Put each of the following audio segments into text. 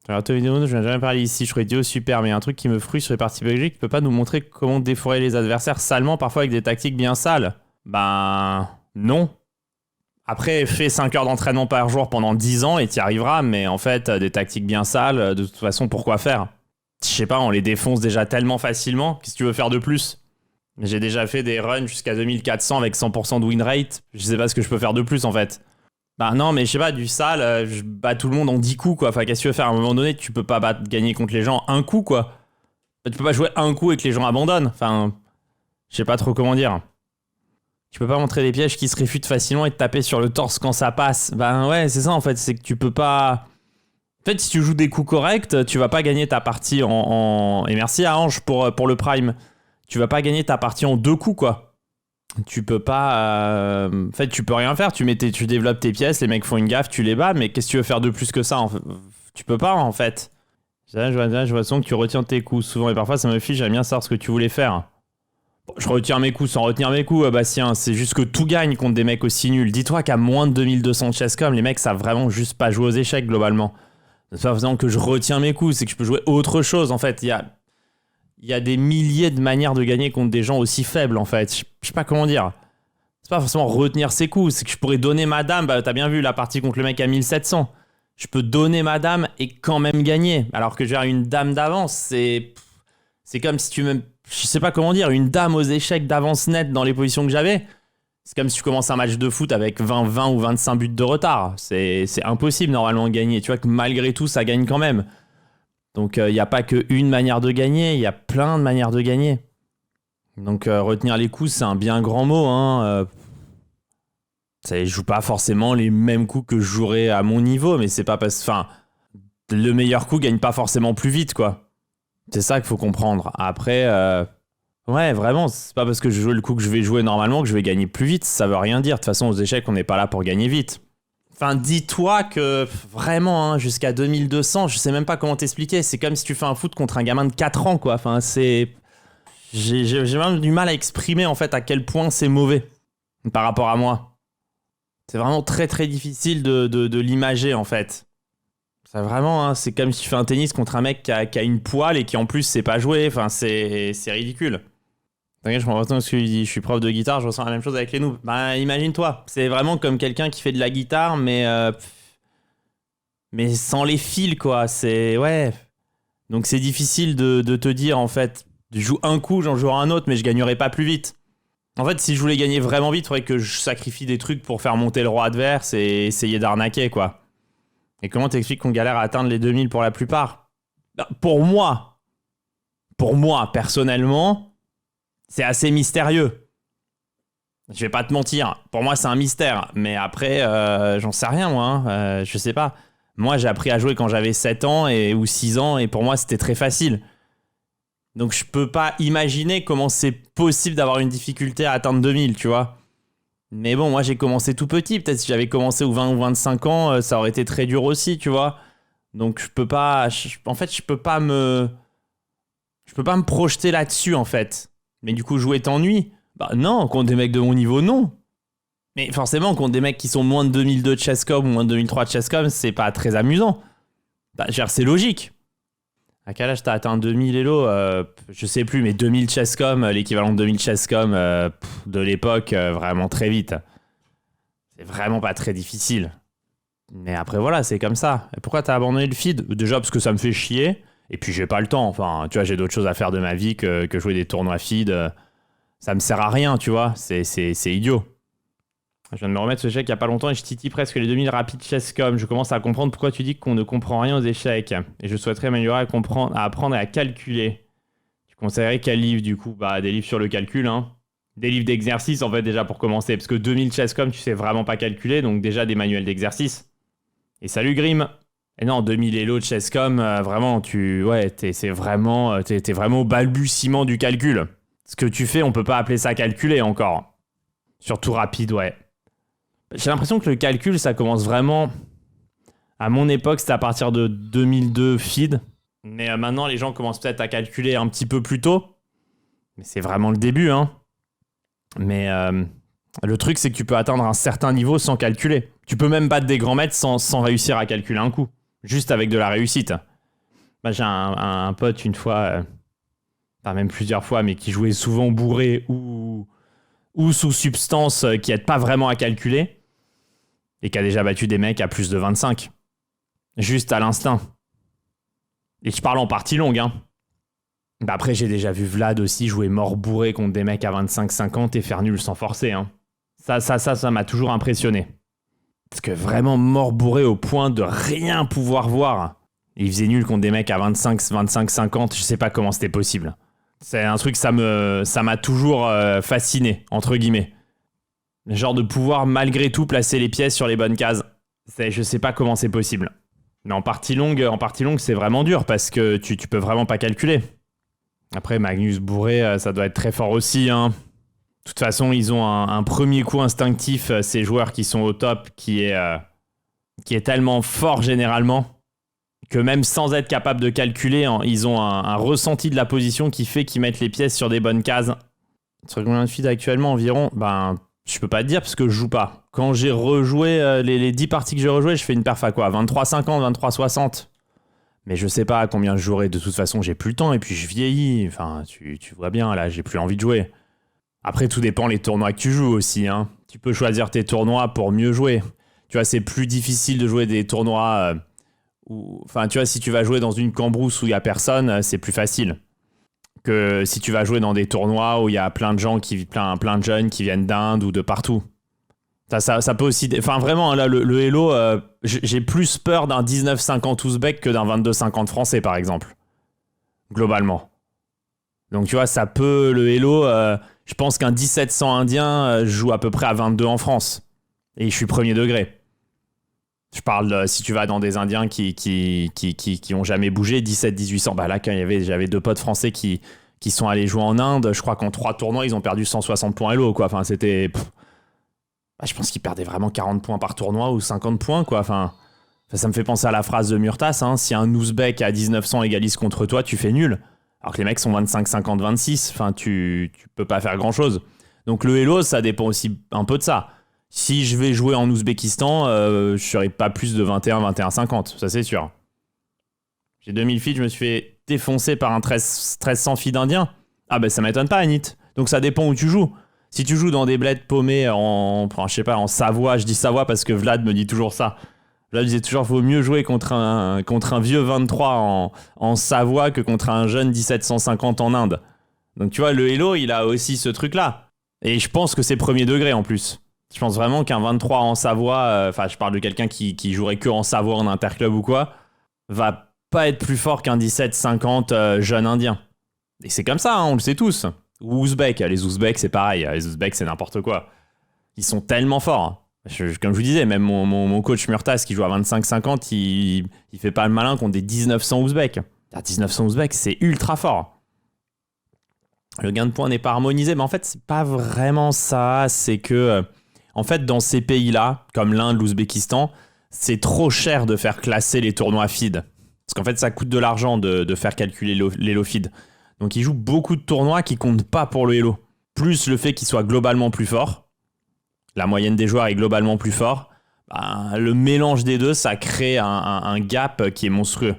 Alors, Tony Demono, je viens jamais parler ici, je ferais Dio super, mais un truc qui me frustre sur les parties PUBG, tu peux pas nous montrer comment déforer les adversaires salement, parfois avec des tactiques bien sales. Ben, non. Après, fais 5 heures d'entraînement par jour pendant 10 ans et t'y arriveras, mais en fait, des tactiques bien sales, de toute façon, pourquoi faire? Je sais pas, on les défonce déjà tellement facilement, qu'est-ce que tu veux faire de plus? J'ai déjà fait des runs jusqu'à 2400 avec 100% de win rate, je sais pas ce que je peux faire de plus en fait. Bah non, mais je sais pas, du sale, je bats tout le monde en 10 coups quoi, enfin qu'est-ce que tu veux faire? À un moment donné, tu peux pas gagner contre les gens un coup quoi. Tu peux pas jouer un coup et que les gens abandonnent, enfin, je sais pas trop comment dire. Tu peux pas montrer des pièges qui se réfutent facilement et te taper sur le torse quand ça passe. Ben ouais, c'est ça en fait, c'est que tu peux pas... En fait, si tu joues des coups corrects, tu vas pas gagner ta partie Et merci à Ange pour le Prime. Tu vas pas gagner ta partie en 2 coups, quoi. Tu peux pas... En fait, tu peux rien faire. Tu développes tes pièces, les mecs font une gaffe, tu les bats, mais qu'est-ce que tu veux faire de plus que ça en fait? Tu peux pas, en fait. Je vois souvent que tu retiens tes coups souvent, et parfois ça me fiche, j'aime bien savoir ce que tu voulais faire. Bon, je retiens mes coups sans retenir mes coups, Bastien. C'est juste que tout gagne contre des mecs aussi nuls. Dis-toi qu'à moins de 2200 de chesscom, les mecs savent vraiment juste pas jouer aux échecs, globalement. C'est pas forcément que je retiens mes coups, c'est que je peux jouer autre chose, en fait. Il y a des milliers de manières de gagner contre des gens aussi faibles, en fait. Je sais pas comment dire. C'est pas forcément retenir ses coups, c'est que je pourrais donner ma dame. Bah, t'as bien vu la partie contre le mec à 1700. Je peux donner ma dame et quand même gagner. Alors que j'ai une dame d'avance, c'est comme si tu me... Je sais pas comment dire, une dame aux échecs d'avance nette dans les positions que j'avais. C'est comme si tu commences un match de foot avec 20 ou 25 buts de retard. C'est impossible normalement de gagner. Tu vois que malgré tout, ça gagne quand même. Donc il n'y a pas qu'une manière de gagner, il y a plein de manières de gagner. Donc retenir les coups, c'est un bien grand mot. Hein. Je joue pas forcément les mêmes coups que je jouerais à mon niveau, mais c'est pas parce... Enfin, le meilleur coup gagne pas forcément plus vite, quoi. C'est ça qu'il faut comprendre. Après... Ouais, vraiment, c'est pas parce que je joue le coup que je vais jouer normalement que je vais gagner plus vite, ça veut rien dire. De toute façon, aux échecs, on n'est pas là pour gagner vite. Enfin, dis-toi que vraiment, hein, jusqu'à 2200, je sais même pas comment t'expliquer. C'est comme si tu fais un foot contre un gamin de 4 ans, quoi. Enfin, c'est... J'ai même du mal à exprimer, en fait, à quel point c'est mauvais par rapport à moi. C'est vraiment très, très difficile de l'imager, en fait. Ça, vraiment, hein, c'est comme si tu fais un tennis contre un mec qui a une poêle et qui, en plus, sait pas jouer. Enfin, c'est ridicule. T'inquiète, je me retiens ce qu'il dit. Je suis prof de guitare, je ressens la même chose avec les noobs. Bah, imagine-toi. C'est vraiment comme quelqu'un qui fait de la guitare, mais sans les fils, quoi. C'est... Ouais. Donc, c'est difficile de te dire, en fait, je joue un coup, j'en jouerai un autre, mais je gagnerai pas plus vite. En fait, si je voulais gagner vraiment vite, il faudrait que je sacrifie des trucs pour faire monter le roi adverse et essayer d'arnaquer, quoi. Et comment t'expliques qu'on galère à atteindre les 2000 pour la plupart? Bah, pour moi, personnellement... C'est assez mystérieux. Je vais pas te mentir. Pour moi, c'est un mystère. Mais après, j'en sais rien, moi. Hein. Je sais pas. Moi, j'ai appris à jouer quand j'avais 7 ans ou 6 ans. Et pour moi, c'était très facile. Donc, je peux pas imaginer comment c'est possible d'avoir une difficulté à atteindre 2000, tu vois. Mais bon, moi, j'ai commencé tout petit. Peut-être si j'avais commencé aux 20 ou 25 ans, ça aurait été très dur aussi, tu vois. Donc, je peux pas... En fait, je peux pas me projeter là-dessus, en fait. Mais du coup, jouer t'ennuie? Bah non, contre des mecs de mon niveau, non. Mais forcément, contre des mecs qui sont moins de 2002 de chesscom ou moins de 2003 de chesscom, c'est pas très amusant. Bah, c'est logique. À quel âge t'as atteint 2000 Elo? Je sais plus, mais 2000 chesscom, l'équivalent de 2000 chesscom de l'époque, vraiment très vite. C'est vraiment pas très difficile. Mais après, voilà, c'est comme ça. Et pourquoi t'as abandonné le feed? Déjà, parce que ça me fait chier. Et puis j'ai pas le temps, enfin, tu vois, j'ai d'autres choses à faire de ma vie que jouer des tournois feed. Ça me sert à rien, tu vois, c'est idiot. Je viens de me remettre ce échec il y a pas longtemps et je titille presque les 2000 rapides chesscom. Je commence à comprendre pourquoi tu dis qu'on ne comprend rien aux échecs. Et je souhaiterais améliorer à apprendre et à calculer. Tu conseillerais quel livre du coup? Bah, des livres sur le calcul, hein. Des livres d'exercice en fait déjà pour commencer. Parce que 2000 chesscom, tu sais vraiment pas calculer, donc déjà des manuels d'exercice. Et salut Grim! Et non, 2000 Elo de chesscom, vraiment, t'es vraiment au balbutiement du calcul. Ce que tu fais, on peut pas appeler ça calculer encore. Surtout rapide, ouais. J'ai l'impression que le calcul, ça commence vraiment... À mon époque, c'était à partir de 2002 feed. Mais maintenant, les gens commencent peut-être à calculer un petit peu plus tôt. Mais c'est vraiment le début, hein. Mais le truc, c'est que tu peux atteindre un certain niveau sans calculer. Tu peux même battre des grands maîtres sans réussir à calculer un coup. Juste avec de la réussite. Bah, j'ai un pote une fois, enfin même plusieurs fois, mais qui jouait souvent bourré ou sous substance qui aide pas vraiment à calculer et qui a déjà battu des mecs à plus de 25. Juste à l'instinct. Et je parle en partie longue, hein. Bah après, j'ai déjà vu Vlad aussi jouer mort bourré contre des mecs à 25-50 et faire nul sans forcer, hein. Ça m'a toujours impressionné. Parce que vraiment mort bourré au point de rien pouvoir voir. Et il faisait nul contre des mecs à 25-50, je sais pas comment c'était possible. C'est un truc, ça m'a toujours fasciné, entre guillemets. Le genre de pouvoir malgré tout placer les pièces sur les bonnes cases. Je sais pas comment c'est possible. Mais en partie longue, c'est vraiment dur parce que tu peux vraiment pas calculer. Après, Magnus bourré, ça doit être très fort aussi, hein. De toute façon, ils ont un premier coup instinctif, ces joueurs qui sont au top, qui est tellement fort généralement, que même sans être capable de calculer, ils ont un ressenti de la position qui fait qu'ils mettent les pièces sur des bonnes cases. Sur combien de feeds actuellement environ? Ben, je peux pas te dire parce que je joue pas. Quand j'ai rejoué, les 10 parties que j'ai rejouées, je fais une perf à quoi? 23,50, 23,60. Mais je sais pas à combien je jouerai. De toute façon, j'ai plus le temps et puis je vieillis. Enfin, tu vois bien, là, j'ai plus envie de jouer. Après, tout dépend les tournois que tu joues aussi, hein. Tu peux choisir tes tournois pour mieux jouer. Tu vois, c'est plus difficile de jouer des tournois enfin, tu vois, si tu vas jouer dans une cambrousse où il y a personne, c'est plus facile que si tu vas jouer dans des tournois où il y a plein de gens, plein de jeunes qui viennent d'Inde ou de partout. Ça peut aussi... Enfin, vraiment, là, le Hello, j'ai plus peur d'un 19-50 ouzbek que d'un 22-50 français, par exemple. Globalement. Donc, tu vois, ça peut... Le Hello, je pense qu'un 1700 indien joue à peu près à 22 en France. Et je suis premier degré. Je parle, si tu vas dans des Indiens qui ont jamais bougé, 17-1800. Bah là, quand j'avais 2 potes français qui sont allés jouer en Inde, je crois qu'en 3 tournois, ils ont perdu 160 points Hello, quoi. Enfin, c'était... je pense qu'ils perdaient vraiment 40 points par tournoi ou 50 points, quoi. Enfin, ça me fait penser à la phrase de Murtas, hein. Si un Ouzbek à 1900 égalise contre toi, tu fais nul. Alors que les mecs sont 25, 50, 26. Enfin, tu peux pas faire grand-chose. Donc le Hello, ça dépend aussi un peu de ça. Si je vais jouer en Ouzbékistan, je serai pas plus de 21, 21, 50. Ça, c'est sûr. J'ai 2000 feeds, je me suis fait défoncer par un 1300 feeds indien. Ah ben, ça m'étonne pas, Anit. Donc ça dépend où tu joues. Si tu joues dans des bleds paumés je sais pas, en Savoie, je dis Savoie parce que Vlad me dit toujours ça. Vlad disait toujours vaut mieux jouer contre un vieux 23 en Savoie que contre un jeune 1750 en Inde. Donc tu vois, le Hello, il a aussi ce truc-là. Et je pense que c'est premier degré en plus. Je pense vraiment qu'un 23 en Savoie, je parle de quelqu'un qui jouerait que en Savoie en interclub ou quoi, va pas être plus fort qu'un 17-50 jeune indien. Et c'est comme ça, hein, on le sait tous. Ou Ouzbek, les Ouzbeks c'est pareil, les Ouzbeks c'est n'importe quoi. Ils sont tellement forts. Comme je vous disais, même mon coach Murtas qui joue à 25-50, il fait pas le malin contre des 1900 Ouzbeks. 1900 Ouzbeks c'est ultra fort. Le gain de points n'est pas harmonisé, mais en fait c'est pas vraiment ça, c'est que... En fait, dans ces pays-là, comme l'Inde, l'Ouzbékistan, c'est trop cher de faire classer les tournois feed. Parce qu'en fait, ça coûte de l'argent de faire calculer l'Elo feed. Donc, ils jouent beaucoup de tournois qui comptent pas pour le Elo. Plus le fait qu'ils soient globalement plus forts. La moyenne des joueurs est globalement plus fort. Le mélange des deux, ça crée un gap qui est monstrueux.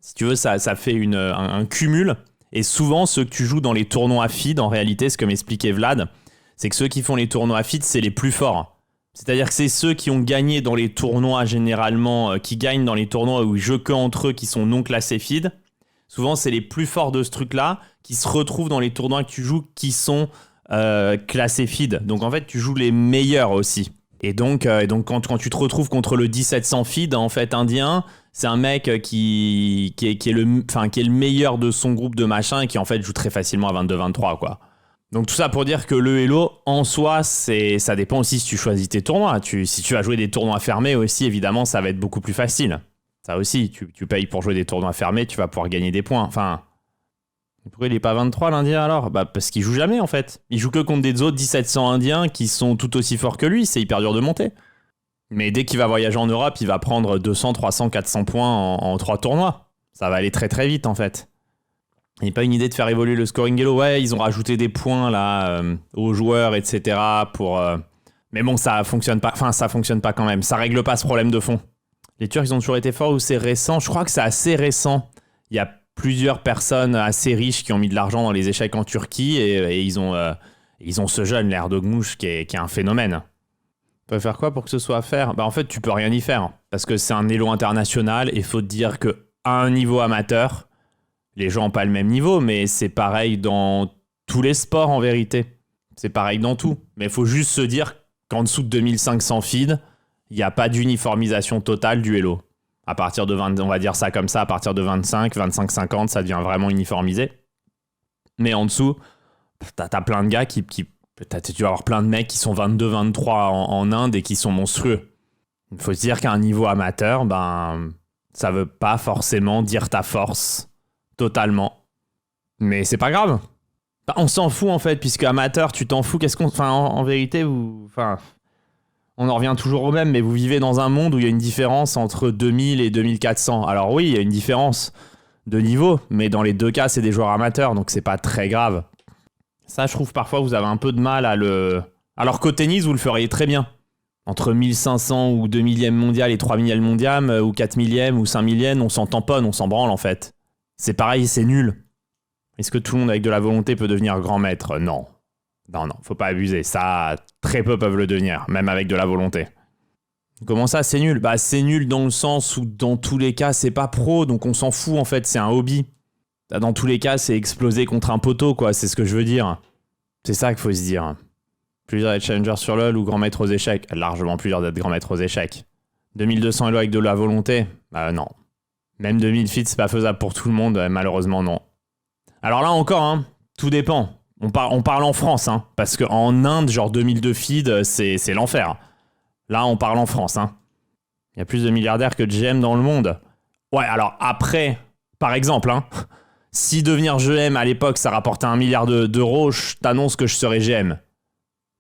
Si tu veux, ça fait un cumul. Et souvent, ceux que tu joues dans les tournois feed, en réalité, c'est comme expliquait Vlad, c'est que ceux qui font les tournois feed, c'est les plus forts. C'est-à-dire que c'est ceux qui ont gagné dans les tournois généralement, qui gagnent dans les tournois où ils jouent que entre eux qui sont non classés feed. Souvent, c'est les plus forts de ce truc-là qui se retrouvent dans les tournois que tu joues qui sont classés feed. Donc en fait, tu joues les meilleurs aussi. Et donc quand tu te retrouves contre le 1700 feed, en fait, indien, c'est un mec qui est le meilleur de son groupe de machin et qui en fait joue très facilement à 22-23, quoi. Donc tout ça pour dire que le Hello, en soi, ça dépend aussi si tu choisis tes tournois. Si tu vas jouer des tournois fermés aussi, évidemment, ça va être beaucoup plus facile. Ça aussi, tu payes pour jouer des tournois fermés, tu vas pouvoir gagner des points. Enfin, pourquoi il est pas 23 l'Indien alors? Parce qu'il joue jamais en fait. Il joue que contre des autres 1700 Indiens qui sont tout aussi forts que lui, c'est hyper dur de monter. Mais dès qu'il va voyager en Europe, il va prendre 200, 300, 400 points en 3 tournois. Ça va aller très très vite en fait. Il n'y a pas une idée de faire évoluer le scoring Elo. Ouais, ils ont rajouté des points là aux joueurs, etc. Mais bon, ça fonctionne pas. Enfin, ça fonctionne pas quand même. Ça règle pas ce problème de fond. Les Turcs, ils ont toujours été forts ou c'est récent? Je crois que c'est assez récent. Il y a plusieurs personnes assez riches qui ont mis de l'argent dans les échecs en Turquie et ils ont ce jeune, l'Erdoğan, qui est un phénomène. Tu peux faire quoi pour que ce soit à faire? Bah en fait, tu peux rien y faire parce que c'est un élo international et faut te dire qu'à un niveau amateur, les gens n'ont pas le même niveau, mais c'est pareil dans tous les sports en vérité. C'est pareil dans tout. Mais il faut juste se dire qu'en dessous de 2500 feeds, il n'y a pas d'uniformisation totale du Elo. À partir de 20, on va dire ça comme ça, à partir de 25, 50, ça devient vraiment uniformisé. Mais en dessous, t'as plein de gars tu vas avoir plein de mecs qui sont 22, 23 en Inde et qui sont monstrueux. Il faut se dire qu'à un niveau amateur, ça veut pas forcément dire ta force totalement. Mais c'est pas grave. On s'en fout en fait, puisque amateur, tu t'en fous. En vérité, on en revient toujours au même, mais vous vivez dans un monde où il y a une différence entre 2000 et 2400. Alors oui, il y a une différence de niveau, mais dans les deux cas, c'est des joueurs amateurs, donc c'est pas très grave. Ça, je trouve parfois, vous avez un peu de mal à le... Alors qu'au tennis, vous le feriez très bien. Entre 1500 ou 2000e mondial et 3000e mondial, ou 4000e ou 5000e, on s'en tamponne, on s'en branle en fait. C'est pareil, c'est nul. Est-ce que tout le monde avec de la volonté peut devenir grand maître? Non. Non, faut pas abuser. Ça, très peu peuvent le devenir, même avec de la volonté. Comment ça, c'est nul? Bah, c'est nul dans le sens où, dans tous les cas, c'est pas pro, donc on s'en fout, en fait, c'est un hobby. Dans tous les cas, c'est exploser contre un poteau, quoi, c'est ce que je veux dire. C'est ça qu'il faut se dire. Plus dur d'être challenger sur LoL ou grand maître aux échecs? Largement plus dur d'être grand maître aux échecs. 2200 Elo avec de la volonté? Bah non. Même 2000 feats, c'est pas faisable pour tout le monde, malheureusement, non. Alors là encore, tout dépend. On parle en France, parce qu'en Inde, genre 2002 feed, c'est l'enfer. Là, on parle en France. Il y a plus de milliardaires que de GM dans le monde. Ouais, alors après, par exemple, si devenir GM à l'époque, ça rapportait 1 milliard d'euros, je t'annonce que je serais GM.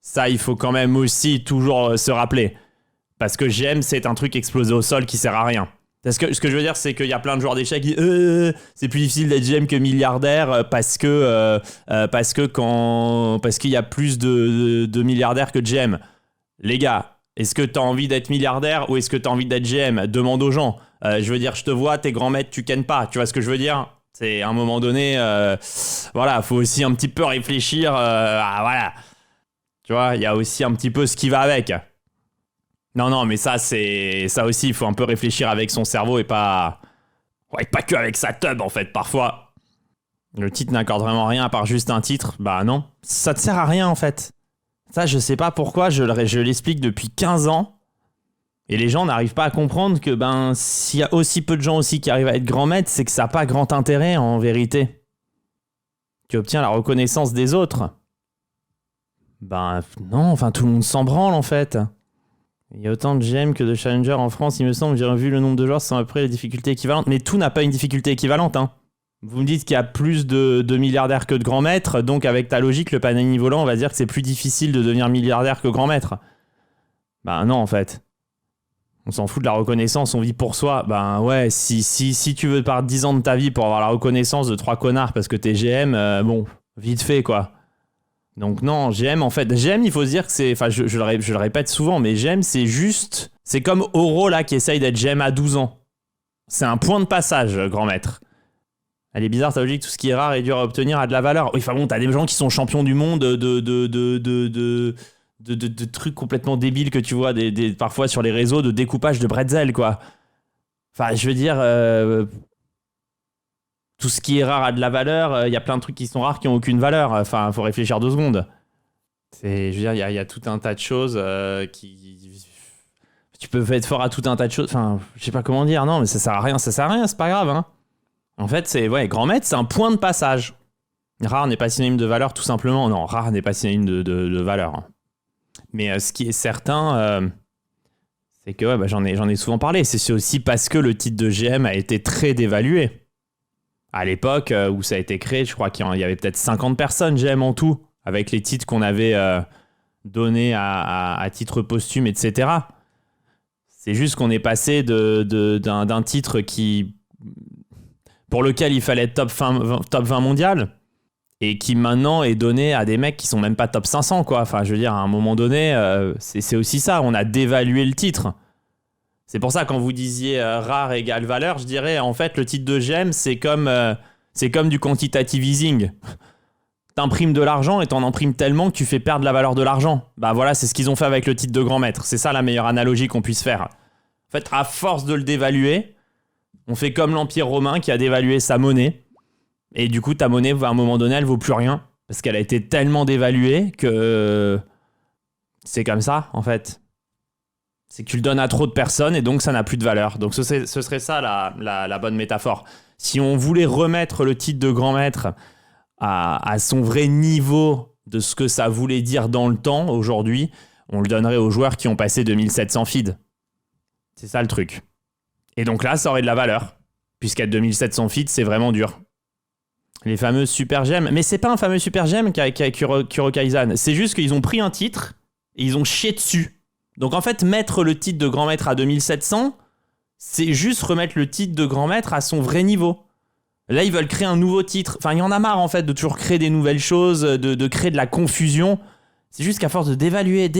Ça, il faut quand même aussi toujours se rappeler. Parce que GM, c'est un truc explosé au sol qui sert à rien. Ce que je veux dire, c'est qu'il y a plein de joueurs d'échecs qui c'est plus difficile d'être GM que milliardaire parce qu'il y a plus de milliardaires que de GM. Les gars, est-ce que t'as envie d'être milliardaire ou est-ce que t'as envie d'être GM? Demande aux gens. Je veux dire, je te vois, t'es grand maître, tu kennes pas. Tu vois ce que je veux dire? C'est à un moment donné, voilà, faut aussi un petit peu réfléchir. Voilà. Tu vois, il y a aussi un petit peu ce qui va avec. Non, mais ça aussi, il faut un peu réfléchir avec son cerveau et pas que avec sa tub, en fait, parfois. Le titre n'accorde vraiment rien à part juste un titre. Bah non, ça te sert à rien, en fait. Ça, je sais pas pourquoi, je l'explique depuis 15 ans. Et les gens n'arrivent pas à comprendre que, s'il y a aussi peu de gens aussi qui arrivent à être grands maîtres, c'est que ça n'a pas grand intérêt, en vérité. Tu obtiens la reconnaissance des autres. Non, tout le monde s'en branle, en fait. Il y a autant de GM que de Challenger en France, il me semble. J'ai vu le nombre de joueurs, c'est à peu près les difficultés équivalentes. Mais tout n'a pas une difficulté équivalente. Vous me dites qu'il y a plus de milliardaires que de grands maîtres, donc avec ta logique, le panini volant, on va dire que c'est plus difficile de devenir milliardaire que grand maître. Non, en fait. On s'en fout de la reconnaissance, on vit pour soi. Ouais, si tu veux perdre 10 ans de ta vie pour avoir la reconnaissance de 3 connards parce que t'es GM, vite fait, quoi. Donc non, GM, en fait, GM, il faut se dire que c'est... je le répète souvent, mais GM, c'est juste... C'est comme Oro, là, qui essaye d'être GM à 12 ans. C'est un point de passage, grand maître. Elle est bizarre, ta logique, tout ce qui est rare et dur à obtenir a de la valeur. Oui, t'as des gens qui sont champions du monde de trucs complètement débiles que tu vois parfois sur les réseaux de découpage de bretzel, quoi. Je veux dire... Tout ce qui est rare a de la valeur. Il y a plein de trucs qui sont rares qui n'ont aucune valeur. Faut réfléchir 2 secondes. Je veux dire, il y a tout un tas de choses qui... Tu peux être fort à tout un tas de choses. Je sais pas comment dire. Non, mais ça sert à rien, c'est pas grave. En fait, grand maître, c'est un point de passage. Rare n'est pas synonyme de valeur, tout simplement. Non, rare n'est pas synonyme de valeur. Mais ce qui est certain, c'est que j'en ai souvent parlé. C'est aussi parce que le titre de GM a été très dévalué. À l'époque où ça a été créé, je crois qu'il y avait peut-être 50 personnes GM en tout, avec les titres qu'on avait donnés à titre posthume, etc. C'est juste qu'on est passé d'un titre pour lequel il fallait être top 20 mondial et qui maintenant est donné à des mecs qui sont même pas top 500, quoi. Je veux dire, à un moment donné, c'est aussi ça, on a dévalué le titre. C'est pour ça, quand vous disiez rare égale valeur, je dirais, en fait, le titre de GEM, c'est comme du quantitative easing. T'imprimes de l'argent et t'en imprimes tellement que tu fais perdre la valeur de l'argent. Bah voilà, c'est ce qu'ils ont fait avec le titre de grand maître. C'est ça la meilleure analogie qu'on puisse faire. En fait, à force de le dévaluer, on fait comme l'Empire romain qui a dévalué sa monnaie. Et du coup, ta monnaie, à un moment donné, elle vaut plus rien. Parce qu'elle a été tellement dévaluée que c'est comme ça, en fait. C'est que tu le donnes à trop de personnes et donc ça n'a plus de valeur. Donc ce serait ça la bonne métaphore. Si on voulait remettre le titre de grand maître à son vrai niveau de ce que ça voulait dire dans le temps, aujourd'hui, on le donnerait aux joueurs qui ont passé 2700 feeds. C'est ça le truc. Et donc là, ça aurait de la valeur. Puisqu'à 2700 feeds, c'est vraiment dur. Les fameux super gemmes. Mais c'est pas un fameux super gemme qu'a Kurokai-san. C'est juste qu'ils ont pris un titre et ils ont chié dessus. Donc en fait, mettre le titre de grand maître à 2700, c'est juste remettre le titre de grand maître à son vrai niveau. Là, ils veulent créer un nouveau titre. Enfin, il y en a marre en fait de toujours créer des nouvelles choses, de créer de la confusion. C'est juste qu'à force de dévaluer,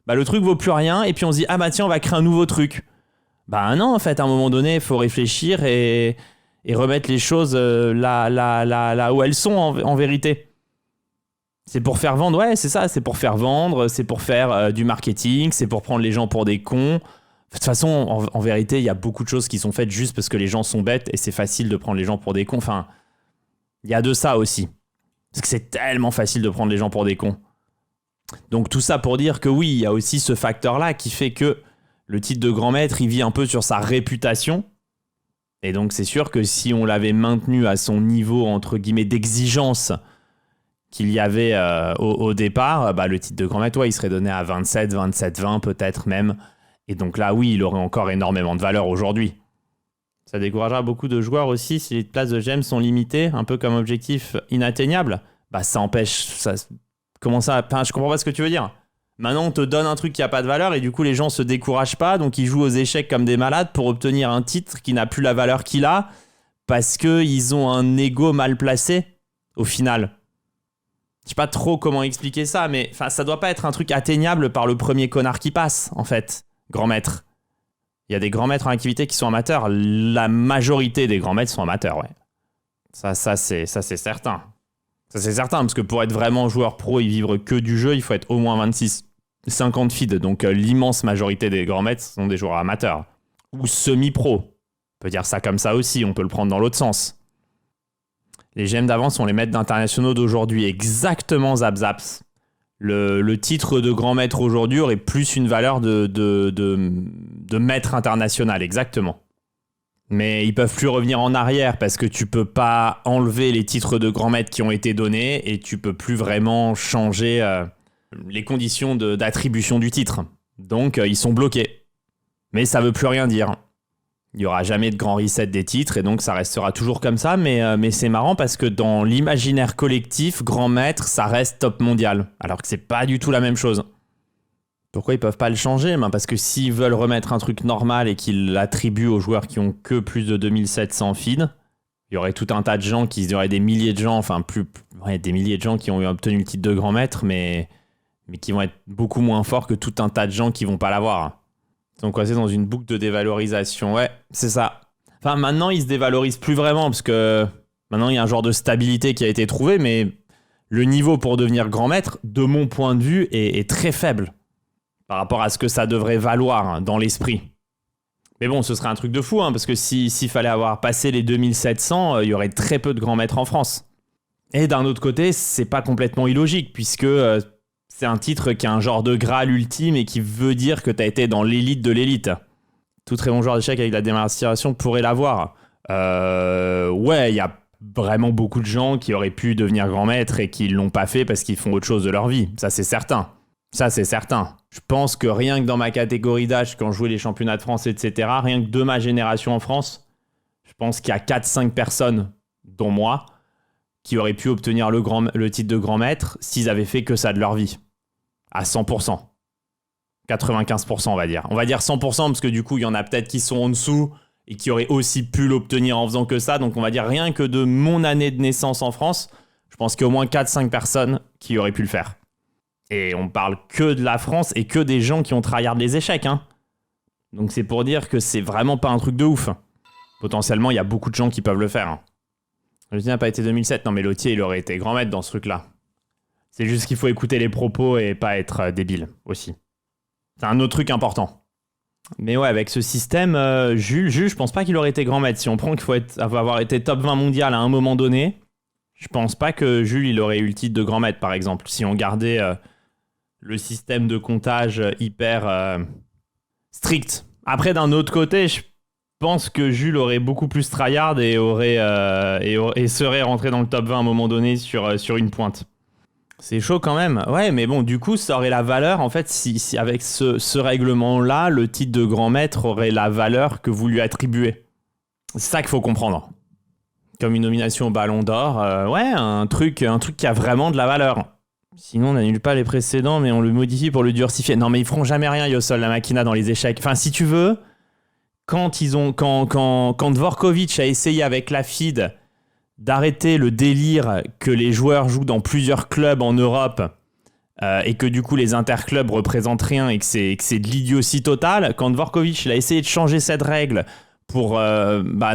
bah, le truc vaut plus rien. Et puis on se dit, ah bah tiens, on va créer un nouveau truc. Bah non, en fait, à un moment donné, il faut réfléchir et remettre les choses là où elles sont en vérité. C'est pour faire vendre, ouais, c'est ça, c'est pour faire vendre, c'est pour faire du marketing, c'est pour prendre les gens pour des cons. De toute façon, en vérité, il y a beaucoup de choses qui sont faites juste parce que les gens sont bêtes et c'est facile de prendre les gens pour des cons. Enfin, il y a de ça aussi. Parce que c'est tellement facile de prendre les gens pour des cons. Donc tout ça pour dire que oui, il y a aussi ce facteur-là qui fait que le titre de grand maître, il vit un peu sur sa réputation. Et donc c'est sûr que si on l'avait maintenu à son niveau, entre guillemets, d'exigence qu'il y avait au départ, bah, le titre de grand maître, ouais, il serait donné à 27, 20 peut-être même. Et donc là, oui, il aurait encore énormément de valeur aujourd'hui. Ça découragera beaucoup de joueurs aussi si les places de gemmes sont limitées, un peu comme objectif inatteignable. Bah ça empêche... Comment ça? Enfin, je comprends pas ce que tu veux dire. Maintenant, on te donne un truc qui n'a pas de valeur et du coup, les gens se découragent pas. Donc, ils jouent aux échecs comme des malades pour obtenir un titre qui n'a plus la valeur qu'il a parce qu'ils ont un ego mal placé au final. Je sais pas trop comment expliquer ça, mais ça doit pas être un truc atteignable par le premier connard qui passe, en fait. Grand maître. Il y a des grands maîtres en activité qui sont amateurs. La majorité des grands maîtres sont amateurs, ouais. Ça c'est certain. Ça, c'est certain, parce que pour être vraiment joueur pro et vivre que du jeu, il faut être au moins 26-50 feeds. Donc, l'immense majorité des grands maîtres sont des joueurs amateurs. Ou semi-pro. On peut dire ça comme ça aussi, on peut le prendre dans l'autre sens. Les GM d'avant sont les maîtres d'internationaux d'aujourd'hui. Exactement, Zapzaps. Le titre de grand maître aujourd'hui aurait plus une valeur de maître international, exactement. Mais ils peuvent plus revenir en arrière parce que tu peux pas enlever les titres de grand maître qui ont été donnés et tu peux plus vraiment changer les conditions d'attribution du titre. Donc ils sont bloqués. Mais ça veut plus rien dire. Il y aura jamais de grand reset des titres et donc ça restera toujours comme ça. Mais c'est marrant parce que dans l'imaginaire collectif, grand maître, ça reste top mondial. Alors que c'est pas du tout la même chose. Pourquoi ils peuvent pas le changer? Parce que s'ils veulent remettre un truc normal et qu'ils l'attribuent aux joueurs qui ont que plus de 2700 feeds, il y aurait tout un tas de gens il y aurait des milliers de gens, des milliers de gens qui ont obtenu le titre de grand maître, mais qui vont être beaucoup moins forts que tout un tas de gens qui vont pas l'avoir. Donc c'est dans une boucle de dévalorisation. Ouais, c'est ça. Enfin, maintenant, ils se dévalorisent plus vraiment parce que maintenant, il y a un genre de stabilité qui a été trouvé, mais le niveau pour devenir grand maître, de mon point de vue, est très faible par rapport à ce que ça devrait valoir dans l'esprit. Mais bon, ce serait un truc de fou, parce que s'il fallait avoir passé les 2700, il y aurait très peu de grands maîtres en France. Et d'un autre côté, c'est pas complètement illogique, puisque c'est un titre qui a un genre de Graal ultime et qui veut dire que t'as été dans l'élite de l'élite. Tout très bon joueur d'échecs avec la démonstration pourrait l'avoir. Ouais, il y a vraiment beaucoup de gens qui auraient pu devenir grand maître et qui l'ont pas fait parce qu'ils font autre chose de leur vie. Ça, c'est certain. Je pense que rien que dans ma catégorie d'âge, quand je jouais les championnats de France, etc., rien que de ma génération en France, je pense qu'il y a 4-5 personnes, dont moi, qui auraient pu obtenir le titre de grand maître s'ils avaient fait que ça de leur vie. À 100%. 95%, on va dire. On va dire 100% parce que du coup, il y en a peut-être qui sont en dessous et qui auraient aussi pu l'obtenir en faisant que ça. Donc, on va dire rien que de mon année de naissance en France, je pense qu'il y a au moins 4-5 personnes qui auraient pu le faire. Et on parle que de la France et que des gens qui ont tryhard les échecs. Hein. Donc c'est pour dire que c'est vraiment pas un truc de ouf. Potentiellement, il y a beaucoup de gens qui peuvent le faire. Hein. Le tien n'a pas été 2007. Non, mais Lothier, il aurait été grand maître dans ce truc-là. C'est juste qu'il faut écouter les propos et pas être débile aussi. C'est un autre truc important. Mais ouais, avec ce système, Jules, je pense pas qu'il aurait été grand maître. Si on prend qu'il faut avoir été top 20 mondial à un moment donné, je pense pas que Jules, il aurait eu le titre de grand maître, par exemple. Si on gardait le système de comptage hyper strict. Après, d'un autre côté, je pense que Jules aurait beaucoup plus tryhard et serait rentré dans le top 20 à un moment donné sur une pointe. C'est chaud quand même. Ouais, mais bon, du coup, ça aurait la valeur, en fait, si avec ce règlement-là, le titre de grand maître aurait la valeur que vous lui attribuez. C'est ça qu'il faut comprendre. Comme une nomination au Ballon d'Or, ouais, un truc qui a vraiment de la valeur. Sinon, on n'annule pas les précédents, mais on le modifie pour le durcifier. Non, mais ils feront jamais rien, Yosol, la Machina, dans les échecs. Enfin, si tu veux, quand Dvorkovic a essayé avec la FIDE d'arrêter le délire que les joueurs jouent dans plusieurs clubs en Europe et que du coup les interclubs représentent rien et que c'est de l'idiotie totale, quand Dvorkovic il a essayé de changer cette règle pour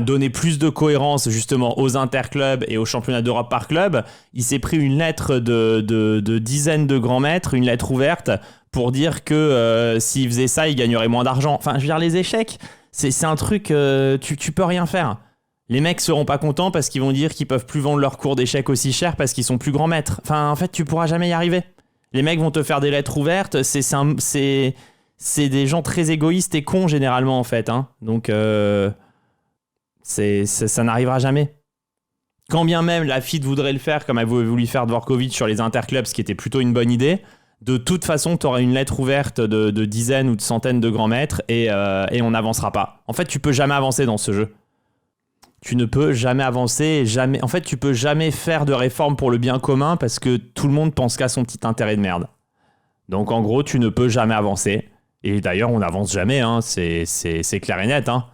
donner plus de cohérence justement aux interclubs et aux championnats d'Europe par club, il s'est pris une lettre de dizaines de grands maîtres, une lettre ouverte pour dire que s'il faisait ça, il gagnerait moins d'argent. Enfin, je veux dire, les échecs, c'est un truc, tu peux rien faire. Les mecs seront pas contents parce qu'ils vont dire qu'ils peuvent plus vendre leurs cours d'échecs aussi cher parce qu'ils sont plus grands maîtres. Enfin, en fait, tu pourras jamais y arriver. Les mecs vont te faire des lettres ouvertes. C'est des gens très égoïstes et cons généralement en fait. Hein. Donc, ça n'arrivera jamais. Quand bien même la FIDE voudrait le faire comme elle voulu faire Dvorkovic sur les interclubs, ce qui était plutôt une bonne idée, de toute façon, tu auras une lettre ouverte de dizaines ou de centaines de grands maîtres et on n'avancera pas. En fait, tu peux jamais avancer dans ce jeu. Tu ne peux jamais avancer, jamais. En fait, tu peux jamais faire de réforme pour le bien commun parce que tout le monde pense qu'à son petit intérêt de merde. Donc, en gros, tu ne peux jamais avancer. Et d'ailleurs, on n'avance jamais, hein. C'est clair et net. Hein.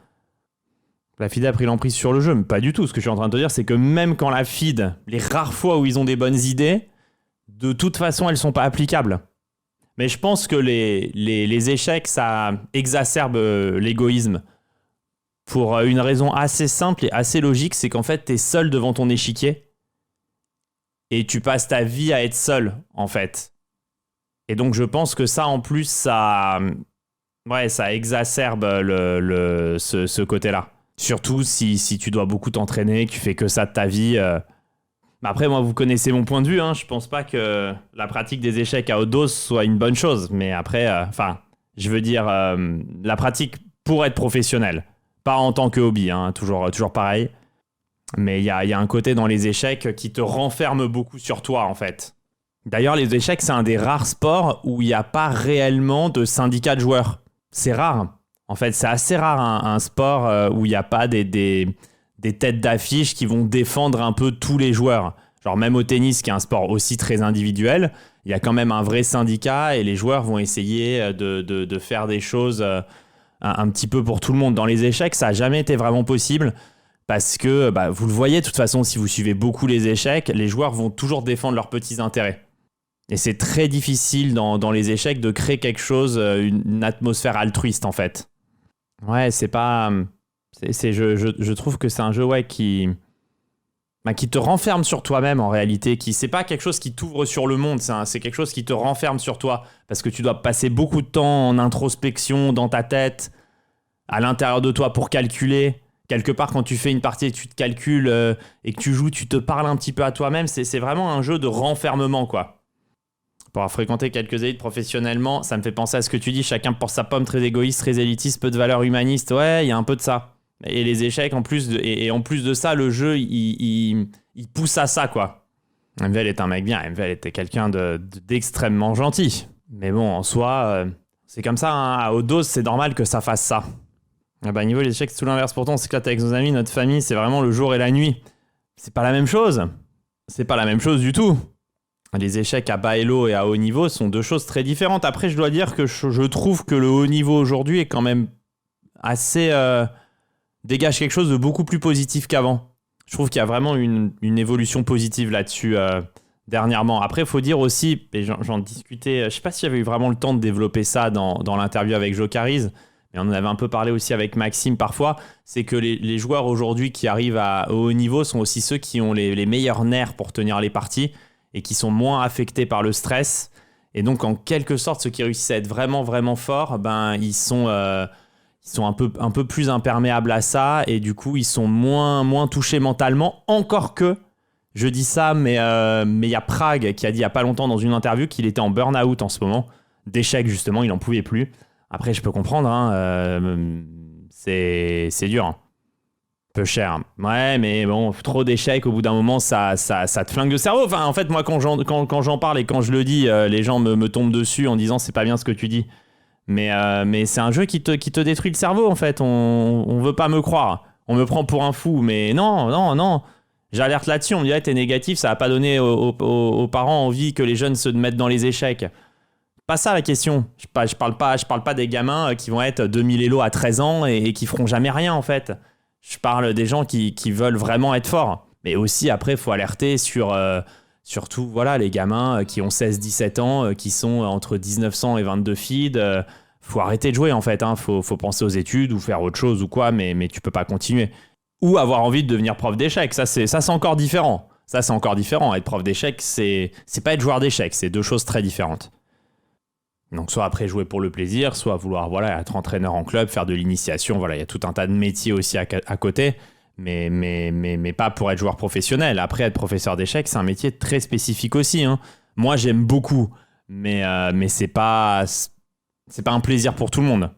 La FIDE a pris l'emprise sur le jeu, mais pas du tout. Ce que je suis en train de te dire, c'est que même quand la FIDE, les rares fois où ils ont des bonnes idées, de toute façon, elles ne sont pas applicables. Mais je pense que les échecs, ça exacerbe l'égoïsme. Pour une raison assez simple et assez logique, c'est qu'en fait, t'es seul devant ton échiquier et tu passes ta vie à être seul, en fait. Et donc, je pense que ça, en plus, ça exacerbe ce côté-là. Surtout si tu dois beaucoup t'entraîner, que tu fais que ça de ta vie. Après, moi, vous connaissez mon point de vue. Hein. Je pense pas que la pratique des échecs à haute dose soit une bonne chose. Mais après, je veux dire, la pratique pour être professionnelle. Pas en tant que hobby, hein, toujours pareil. Mais il y a un côté dans les échecs qui te renferme beaucoup sur toi, en fait. D'ailleurs, les échecs, c'est un des rares sports où il n'y a pas réellement de syndicat de joueurs. C'est rare. En fait, c'est assez rare un sport où il n'y a pas des têtes d'affiche qui vont défendre un peu tous les joueurs. Genre même au tennis, qui est un sport aussi très individuel, il y a quand même un vrai syndicat et les joueurs vont essayer de faire des choses... un petit peu pour tout le monde. Dans les échecs, ça n'a jamais été vraiment possible parce que, vous le voyez, de toute façon, si vous suivez beaucoup les échecs, les joueurs vont toujours défendre leurs petits intérêts. Et c'est très difficile dans les échecs de créer quelque chose, une atmosphère altruiste, en fait. Ouais, c'est pas... Je trouve que c'est un jeu qui te renferme sur toi-même, en réalité. C'est pas quelque chose qui t'ouvre sur le monde, c'est quelque chose qui te renferme sur toi. Parce que tu dois passer beaucoup de temps en introspection dans ta tête, à l'intérieur de toi pour calculer. Quelque part, quand tu fais une partie et que tu te calcules et que tu joues, tu te parles un petit peu à toi-même. C'est vraiment un jeu de renfermement, quoi. Pour avoir fréquenté quelques élites professionnellement, ça me fait penser à ce que tu dis. Chacun pour sa pomme, très égoïste, très élitiste, peu de valeur humaniste. Ouais, il y a un peu de ça. Et les échecs, en plus de ça, le jeu, il pousse à ça, quoi. MVL est un mec bien. MVL était quelqu'un d'extrêmement gentil. Mais bon, en soi, c'est comme ça. Hein. À haute dose, c'est normal que ça fasse ça. Niveau des échecs, c'est tout l'inverse. Pourtant, on s'éclate avec nos amis, notre famille, c'est vraiment le jour et la nuit. C'est pas la même chose. C'est pas la même chose du tout. Les échecs à bas elo et à haut niveau sont deux choses très différentes. Après, je dois dire que je trouve que le haut niveau aujourd'hui est quand même assez... dégage quelque chose de beaucoup plus positif qu'avant. Je trouve qu'il y a vraiment une évolution positive là-dessus dernièrement. Après, il faut dire aussi, et j'en discutais, je sais pas si j'avais eu vraiment le temps de développer ça dans l'interview avec Joe mais on en avait un peu parlé aussi avec Maxime parfois, c'est que les joueurs aujourd'hui qui arrivent au haut niveau sont aussi ceux qui ont les meilleurs nerfs pour tenir les parties et qui sont moins affectés par le stress. Et donc, en quelque sorte, ceux qui réussissent à être vraiment, vraiment forts, ben, ils sont un peu plus imperméables à ça et du coup, ils sont moins touchés mentalement. Encore que, je dis ça, mais il y a Prague qui a dit il n'y a pas longtemps dans une interview qu'il était en burn-out en ce moment, d'échecs justement, il n'en pouvait plus. Après, je peux comprendre, hein, c'est dur. Hein. Peu cher. Ouais, mais bon, trop d'échecs, au bout d'un moment, ça te flingue le cerveau. Enfin, en fait, moi, quand j'en parle et quand je le dis, les gens me tombent dessus en disant c'est pas bien ce que tu dis. Mais c'est un jeu qui te détruit le cerveau, en fait. On veut pas me croire. On me prend pour un fou, mais non. J'alerte là-dessus, on me dit t'es négatif, ça va pas donner aux parents envie que les jeunes se mettent dans les échecs. Pas ça la question. Je parle pas des gamins qui vont être 2000 élos à 13 ans et qui feront jamais rien en fait. Je parle des gens qui veulent vraiment être forts. Mais aussi après, il faut alerter sur surtout voilà, les gamins qui ont 16-17 ans, qui sont entre 1900 et 22 feeds. Faut arrêter de jouer en fait. Hein. Faut penser aux études ou faire autre chose ou quoi, mais tu peux pas continuer. Ou avoir envie de devenir prof d'échecs. Ça c'est encore différent. Ça c'est encore différent. Être prof d'échecs, c'est pas être joueur d'échecs. C'est deux choses très différentes. Donc soit après jouer pour le plaisir, soit vouloir voilà, être entraîneur en club, faire de l'initiation. Voilà, il y a tout un tas de métiers aussi à côté, mais pas pour être joueur professionnel. Après, être professeur d'échecs, c'est un métier très spécifique aussi. Hein. Moi, j'aime beaucoup, mais c'est pas un plaisir pour tout le monde.